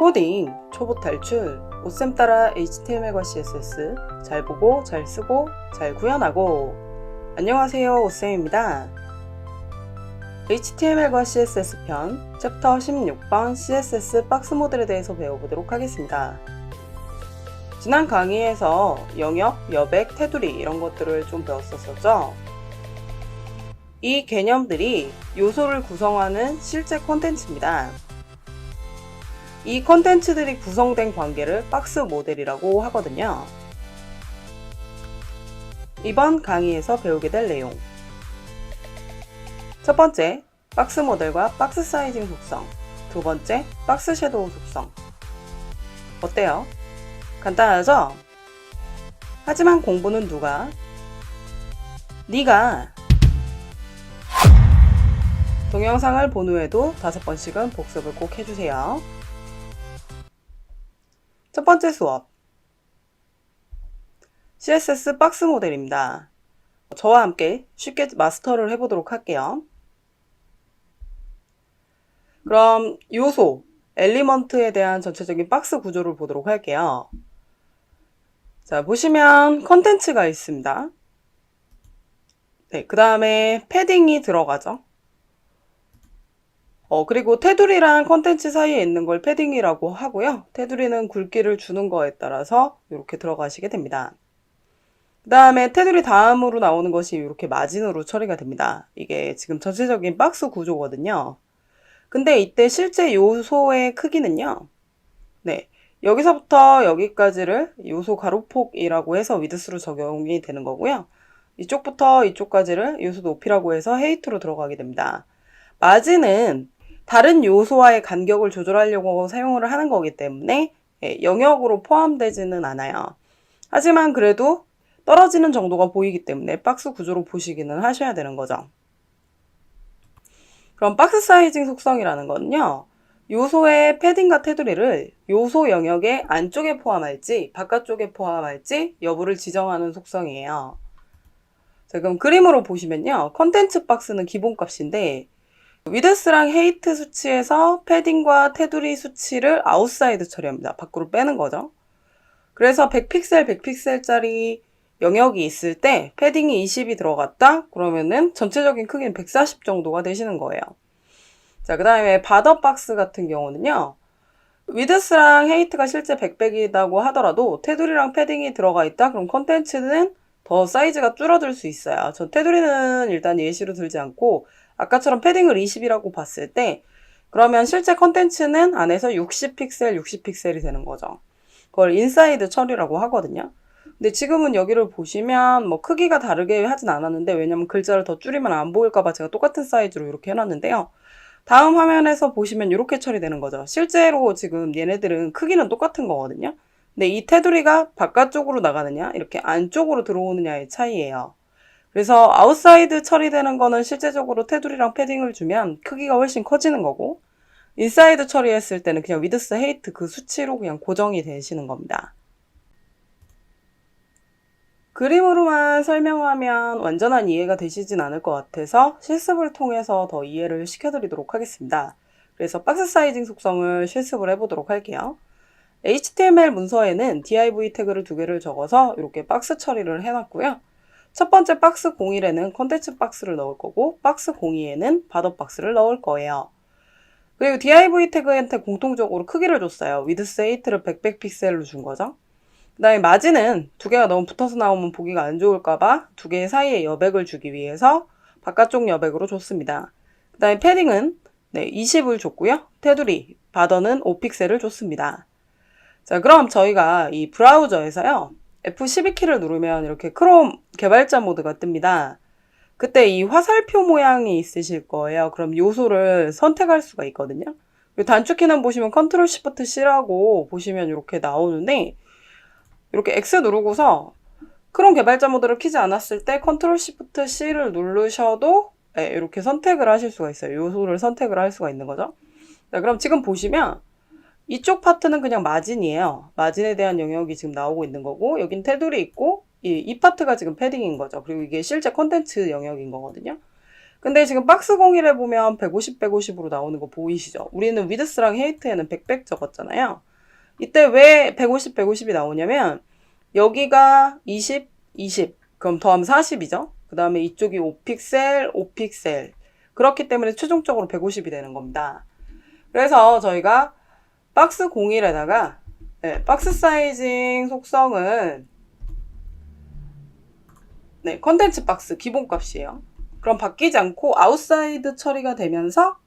코딩, 초보 탈출, 오쌤 따라 HTML과 CSS 잘 보고 잘 쓰고 잘 구현하고. 안녕하세요, 오쌤입니다. HTML과 CSS 편 챕터 16번 CSS 박스 모델에 대해서 배워보도록 하겠습니다. 지난 강의에서 영역, 여백, 테두리 이런 것들을 좀 배웠었죠. 이 개념들이 요소를 구성하는 실제 콘텐츠입니다. 이 콘텐츠들이 구성된 관계를 박스 모델이라고 하거든요. 이번 강의에서 배우게 될 내용. 첫 번째, 박스 모델과 박스 사이징 속성. 두 번째, 박스 섀도우 속성. 어때요? 간단하죠? 하지만 공부는 누가? 네가! 동영상을 본 후에도 5번씩은 복습을 꼭 해주세요. 첫 번째 수업, CSS 박스 모델입니다. 저와 함께 쉽게 마스터를 해보도록 할게요. 그럼 요소, 엘리먼트에 대한 전체적인 박스 구조를 보도록 할게요. 자, 보시면 컨텐츠가 있습니다. 네, 그 다음에 패딩이 들어가죠. 그리고 테두리랑 컨텐츠 사이에 있는 걸 패딩이라고 하고요. 테두리는 굵기를 주는 거에 따라서 이렇게 들어가시게 됩니다. 그 다음에 테두리 다음으로 나오는 것이 이렇게 마진으로 처리가 됩니다. 이게 지금 전체적인 박스 구조거든요. 근데 이때 실제 요소의 크기는요. 네, 여기서부터 여기까지를 요소 가로폭이라고 해서 위드스로 적용이 되는 거고요. 이쪽부터 이쪽까지를 요소 높이라고 해서 헤이트로 들어가게 됩니다. 마진은 다른 요소와의 간격을 조절하려고 사용을 하는 거기 때문에 영역으로 포함되지는 않아요. 하지만 그래도 떨어지는 정도가 보이기 때문에 박스 구조로 보시기는 하셔야 되는 거죠. 그럼 박스 사이징 속성이라는 건요. 요소의 패딩과 테두리를 요소 영역의 안쪽에 포함할지 바깥쪽에 포함할지 여부를 지정하는 속성이에요. 자, 그럼 그림으로 보시면요. 컨텐츠 박스는 기본값인데 위드스랑 헤이트 수치에서 패딩과 테두리 수치를 아웃사이드 처리합니다. 밖으로 빼는 거죠. 그래서 100픽셀, 100픽셀짜리 영역이 있을 때 패딩이 20이 들어갔다? 그러면은 전체적인 크기는 140 정도가 되시는 거예요. 자, 그 다음에 바더 박스 같은 경우는요. 위드스랑 헤이트가 실제 100이라고 하더라도 테두리랑 패딩이 들어가 있다? 그럼 컨텐츠는 더 사이즈가 줄어들 수 있어요. 저 테두리는 일단 예시로 들지 않고 아까처럼 패딩을 20이라고 봤을 때 그러면 실제 컨텐츠는 안에서 60픽셀, 60픽셀이 되는 거죠. 그걸 인사이드 처리라고 하거든요. 근데 지금은 여기를 보시면 뭐 크기가 다르게 하진 않았는데 왜냐면 글자를 더 줄이면 안 보일까봐 제가 똑같은 사이즈로 이렇게 해놨는데요. 다음 화면에서 보시면 이렇게 처리되는 거죠. 실제로 지금 얘네들은 크기는 똑같은 거거든요. 근데 이 테두리가 바깥쪽으로 나가느냐 이렇게 안쪽으로 들어오느냐의 차이예요. 그래서 아웃사이드 처리되는 거는 실제적으로 테두리랑 패딩을 주면 크기가 훨씬 커지는 거고 인사이드 처리했을 때는 그냥 위드스 헤이트 그 수치로 그냥 고정이 되시는 겁니다. 그림으로만 설명하면 완전한 이해가 되시진 않을 것 같아서 실습을 통해서 더 이해를 시켜드리도록 하겠습니다. 그래서 박스 사이징 속성을 실습을 해보도록 할게요. HTML 문서에는 div 태그를 2개를 적어서 이렇게 박스 처리를 해놨고요. 첫 번째 박스 01에는 컨텐츠 박스를 넣을 거고 박스 02에는 바더 박스를 넣을 거예요. 그리고 div 태그한테 공통적으로 크기를 줬어요. 위드스 8를 100픽셀로 준 거죠. 그 다음에 마진은 2개가 너무 붙어서 나오면 보기가 안 좋을까봐 2개 사이에 여백을 주기 위해서 바깥쪽 여백으로 줬습니다. 그 다음에 패딩은 20을 줬고요. 테두리, 바더는 5픽셀을 줬습니다. 자, 그럼 저희가 이 브라우저에서요. F12키를 누르면 이렇게 크롬 개발자 모드가 뜹니다. 그때 이 화살표 모양이 있으실 거예요. 그럼 요소를 선택할 수가 있거든요. 그리고 단축키는 보시면 Ctrl Shift C라고 보시면 이렇게 나오는데 이렇게 X 누르고서 크롬 개발자 모드를 키지 않았을 때 Ctrl Shift C를 누르셔도 이렇게 선택을 하실 수가 있어요. 요소를 선택을 할 수가 있는 거죠. 자, 그럼 지금 보시면 이쪽 파트는 그냥 마진이에요. 마진에 대한 영역이 지금 나오고 있는 거고 여긴 테두리 있고 이 파트가 지금 패딩인 거죠. 그리고 이게 실제 콘텐츠 영역인 거거든요. 근데 지금 박스 01에 보면 150, 150으로 나오는 거 보이시죠? 우리는 위드스랑 헤이트에는 100 적었잖아요. 이때 왜 150, 150이 나오냐면 여기가 20, 20 그럼 더하면 40이죠. 그 다음에 이쪽이 5픽셀, 5픽셀 그렇기 때문에 최종적으로 150이 되는 겁니다. 그래서 저희가 박스 01에다가 박스 사이징 속성은 컨텐츠 박스 기본값이에요. 그럼 바뀌지 않고 아웃사이드 처리가 되면서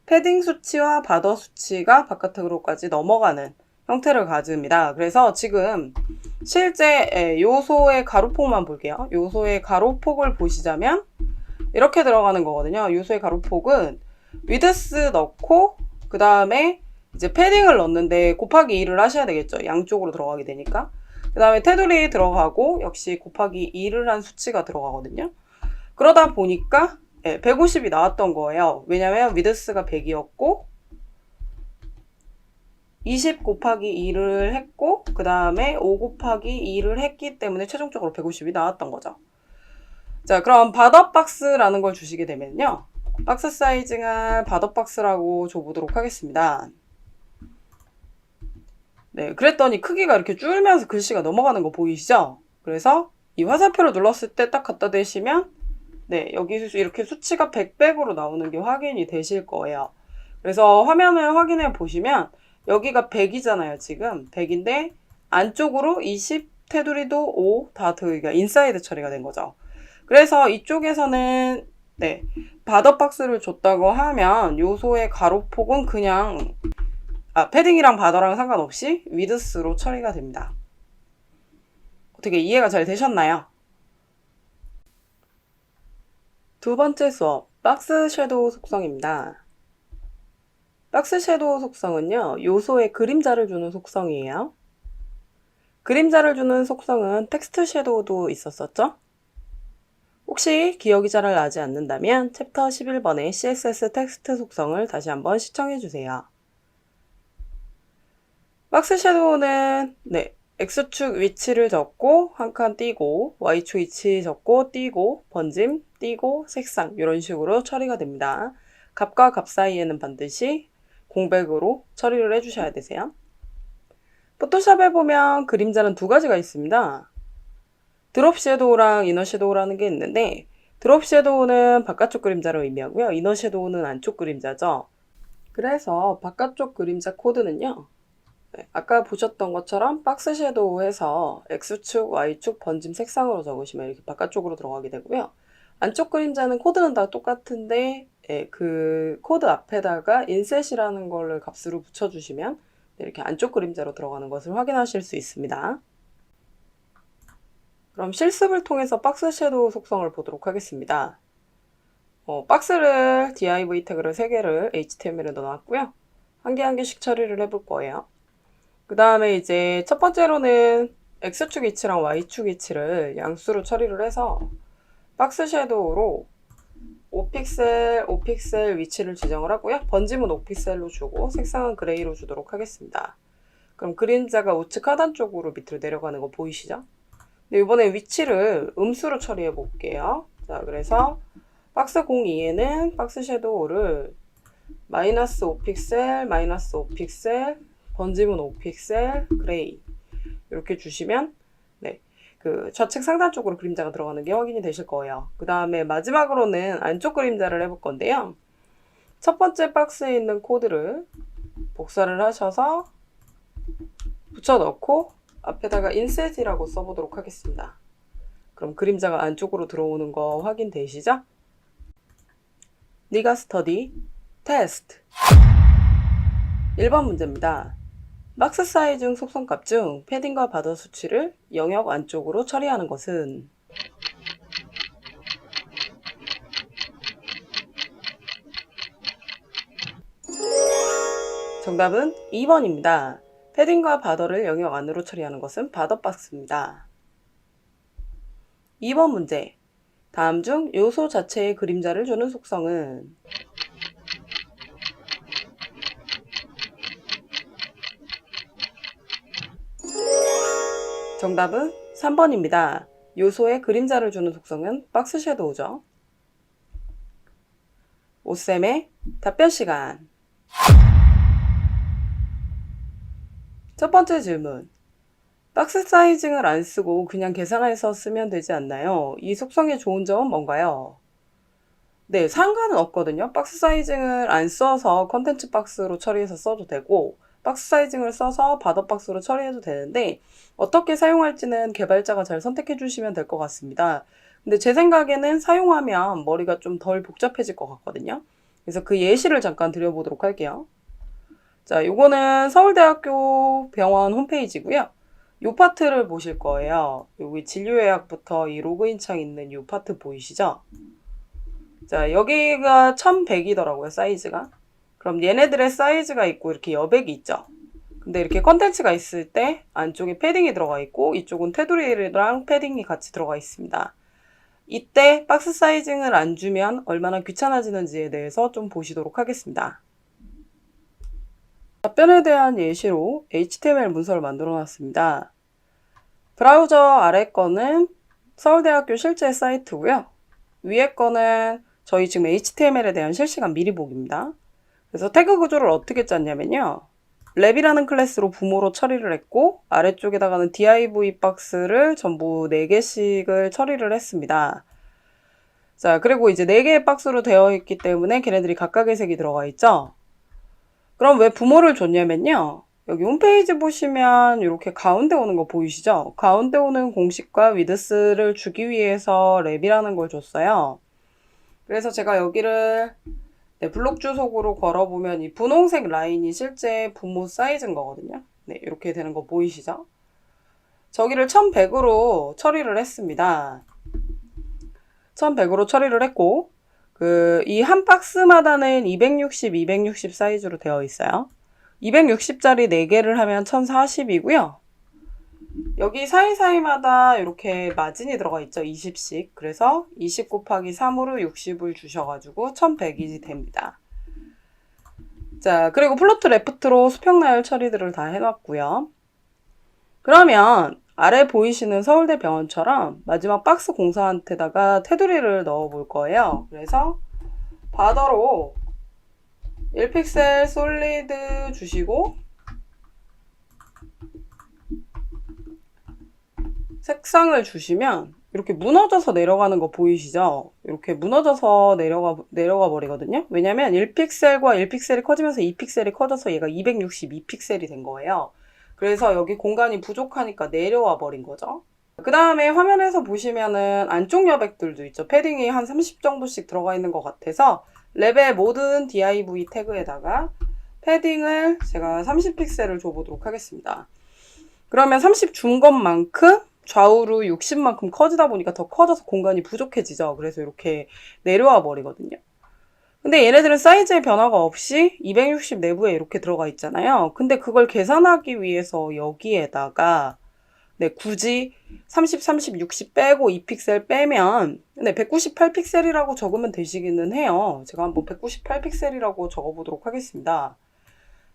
패딩 수치와 바더 수치가 바깥으로까지 넘어가는 형태를 가집니다. 그래서 지금 실제 요소의 가로폭만 볼게요. 요소의 가로폭을 보시자면 이렇게 들어가는 거거든요. 요소의 가로폭은 위드스 넣고 그 다음에 이제 패딩을 넣는데 곱하기 2를 하셔야 되겠죠. 양쪽으로 들어가게 되니까. 그 다음에 테두리 들어가고 역시 곱하기 2를 한 수치가 들어가거든요. 그러다 보니까 150이 나왔던 거예요. 왜냐면 위드스가 100이었고 20 곱하기 2를 했고 그 다음에 5 곱하기 2를 했기 때문에 최종적으로 150이 나왔던 거죠. 자, 그럼 바더박스라는 걸 주시게 되면요. 박스 사이징을 바더박스라고 줘보도록 하겠습니다. 네, 그랬더니 크기가 이렇게 줄면서 글씨가 넘어가는 거 보이시죠? 그래서 이 화살표를 눌렀을 때 딱 갖다 대시면 여기 이렇게 수치가 100으로 나오는 게 확인이 되실 거예요. 그래서 화면을 확인해 보시면 여기가 100이잖아요. 지금 100인데 안쪽으로 20, 테두리도 5 다 그러니까 인사이드 처리가 된 거죠. 그래서 이쪽에서는 바더박스를 줬다고 하면 요소의 가로폭은 그냥 패딩이랑 바더랑 상관없이 위드스로 처리가 됩니다. 어떻게 이해가 잘 되셨나요? 두 번째 수업, 박스 섀도우 속성입니다. 박스 섀도우 속성은요, 요소에 그림자를 주는 속성이에요. 그림자를 주는 속성은 텍스트 섀도우도 있었었죠? 혹시 기억이 잘 나지 않는다면 챕터 11번의 CSS 텍스트 속성을 다시 한번 시청해주세요. 박스 섀도우는 X축 위치를 적고 한 칸 띄고 Y축 위치 적고 띄고 번짐 띄고 색상 이런 식으로 처리가 됩니다. 값과 값 사이에는 반드시 공백으로 처리를 해주셔야 되세요. 포토샵에 보면 그림자는 두 가지가 있습니다. 드롭 섀도우랑 이너 섀도우라는 게 있는데 드롭 섀도우는 바깥쪽 그림자를 의미하고요. 이너 섀도우는 안쪽 그림자죠. 그래서 바깥쪽 그림자 코드는요. 아까 보셨던 것처럼 박스 섀도우에서 X축, Y축, 번짐 색상으로 적으시면 이렇게 바깥쪽으로 들어가게 되고요. 안쪽 그림자는 코드는 다 똑같은데 그 코드 앞에다가 인셋이라는 걸 값으로 붙여주시면 이렇게 안쪽 그림자로 들어가는 것을 확인하실 수 있습니다. 그럼 실습을 통해서 박스 섀도우 속성을 보도록 하겠습니다. 박스를 div 태그를 3개를 HTML에 넣어놨고요. 한 개 한 개씩 처리를 해볼 거예요. 그 다음에 이제 첫 번째로는 X축 위치랑 Y축 위치를 양수로 처리를 해서 박스 섀도우로 5픽셀, 5픽셀 위치를 지정을 하고요. 번짐은 5픽셀로 주고 색상은 그레이로 주도록 하겠습니다. 그럼 그림자가 우측 하단 쪽으로 밑으로 내려가는 거 보이시죠? 이번에 위치를 음수로 처리해 볼게요. 자, 그래서 박스 02에는 박스 섀도우를 마이너스 5픽셀, 마이너스 5픽셀, 번짐은 5픽셀, 그레이 이렇게 주시면 그 좌측 상단 쪽으로 그림자가 들어가는 게 확인이 되실 거예요. 그 다음에 마지막으로는 안쪽 그림자를 해볼 건데요. 첫 번째 박스에 있는 코드를 복사를 하셔서 붙여 넣고 앞에다가 인셋이라고 써보도록 하겠습니다. 그럼 그림자가 안쪽으로 들어오는 거 확인되시죠? 니가 스터디 테스트 1번 문제입니다. 박스 사이즈 속성값 중 패딩과 바더 수치를 영역 안쪽으로 처리하는 것은 정답은 2번입니다. 패딩과 바더를 영역 안으로 처리하는 것은 바더 박스입니다. 2번 문제. 다음 중 요소 자체에 그림자를 주는 속성은 정답은 3번입니다. 요소에 그림자를 주는 속성은 박스 섀도우죠. 오쌤의 답변 시간. 첫 번째 질문. 박스 사이징을 안 쓰고 그냥 계산해서 쓰면 되지 않나요? 이 속성의 좋은 점은 뭔가요? 네, 상관은 없거든요. 박스 사이징을 안 써서 컨텐츠 박스로 처리해서 써도 되고, 박스 사이징을 써서 바더 박스로 처리해도 되는데, 어떻게 사용할지는 개발자가 잘 선택해 주시면 될 것 같습니다. 근데 제 생각에는 사용하면 머리가 좀 덜 복잡해질 것 같거든요. 그래서 그 예시를 잠깐 드려보도록 할게요. 자, 요거는 서울대학교 병원 홈페이지고요. 요 파트를 보실 거예요. 여기 진료 예약부터 이 로그인 창 있는 요 파트 보이시죠? 자, 여기가 1100이더라고요, 사이즈가. 그럼 얘네들의 사이즈가 있고 이렇게 여백이 있죠. 근데 이렇게 컨텐츠가 있을 때 안쪽에 패딩이 들어가 있고 이쪽은 테두리랑 패딩이 같이 들어가 있습니다. 이때 박스 사이징을 안 주면 얼마나 귀찮아지는지에 대해서 좀 보시도록 하겠습니다. 답변에 대한 예시로 HTML 문서를 만들어 놨습니다. 브라우저 아래 거는 서울대학교 실제 사이트고요. 위에 거는 저희 지금 HTML에 대한 실시간 미리 보기입니다. 그래서 태그 구조를 어떻게 짰냐면요. 랩이라는 클래스로 부모로 처리를 했고 아래쪽에다가는 div 박스를 전부 4개씩을 처리를 했습니다. 자, 그리고 이제 4개의 박스로 되어 있기 때문에 걔네들이 각각의 색이 들어가 있죠. 그럼 왜 부모를 줬냐면요. 여기 홈페이지 보시면 이렇게 가운데 오는 거 보이시죠? 가운데 오는 공식과 위드스를 주기 위해서 랩이라는 걸 줬어요. 그래서 제가 여기를 블록 주석으로 걸어보면 이 분홍색 라인이 실제 부모 사이즈인 거거든요. 네, 이렇게 되는 거 보이시죠? 저기를 1100으로 처리를 했습니다. 1100으로 처리를 했고 이 한 박스마다는 260, 260 사이즈로 되어 있어요. 260짜리 4개를 하면 1040이고요. 여기 사이사이마다 이렇게 마진이 들어가 있죠. 20씩. 그래서 20 곱하기 3으로 60을 주셔가지고 1100이 됩니다. 자, 그리고 플로트 레프트로 수평 나열 처리들을 다 해놨고요. 그러면 아래 보이시는 서울대병원처럼 마지막 박스 공사한테다가 테두리를 넣어 볼 거예요. 그래서 바더로 1픽셀 솔리드 주시고 색상을 주시면 이렇게 무너져서 내려가는 거 보이시죠? 이렇게 무너져서 내려가 버리거든요. 왜냐면 1픽셀과 1픽셀이 커지면서 2픽셀이 커져서 얘가 262픽셀이 된 거예요. 그래서 여기 공간이 부족하니까 내려와 버린 거죠. 그 다음에 화면에서 보시면은 안쪽 여백들도 있죠. 패딩이 한 30 정도씩 들어가 있는 것 같아서 랩의 모든 div 태그에다가 패딩을 제가 30픽셀을 줘보도록 하겠습니다. 그러면 30 준 것만큼 좌우로 60만큼 커지다 보니까 더 커져서 공간이 부족해지죠. 그래서 이렇게 내려와 버리거든요. 근데 얘네들은 사이즈의 변화가 없이 260 내부에 이렇게 들어가 있잖아요. 근데 그걸 계산하기 위해서 여기에다가 굳이 30, 30, 60 빼고 2픽셀 빼면 198픽셀이라고 적으면 되시기는 해요. 제가 한번 198픽셀이라고 적어보도록 하겠습니다.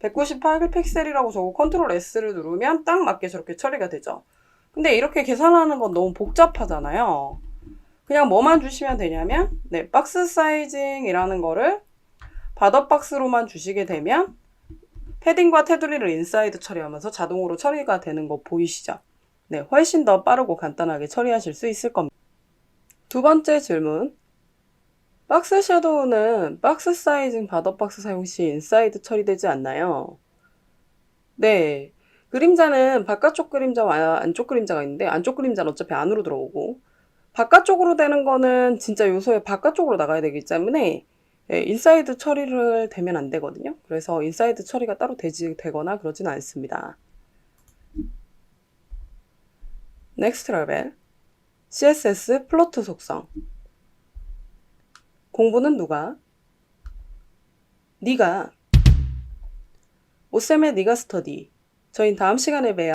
198픽셀이라고 적고 컨트롤 S를 누르면 딱 맞게 저렇게 처리가 되죠. 근데 이렇게 계산하는 건 너무 복잡하잖아요. 그냥 뭐만 주시면 되냐면 박스 사이징이라는 거를 바더 박스로만 주시게 되면 패딩과 테두리를 인사이드 처리하면서 자동으로 처리가 되는 거 보이시죠? 네, 훨씬 더 빠르고 간단하게 처리하실 수 있을 겁니다. 두 번째 질문. 박스 섀도우는 박스 사이징 바더 박스 사용 시 인사이드 처리되지 않나요? 네. 그림자는 바깥쪽 그림자와 안쪽 그림자가 있는데 안쪽 그림자는 어차피 안으로 들어오고 바깥쪽으로 되는 거는 진짜 요소의 바깥쪽으로 나가야 되기 때문에 인사이드 처리를 되면 안 되거든요. 그래서 인사이드 처리가 따로 되거나 그러지는 않습니다. 넥스트 레벨 CSS 플로트 속성. 공부는 누가? 네가. 오쌤의 네가 스터디. 저희는 다음 시간에 봬요.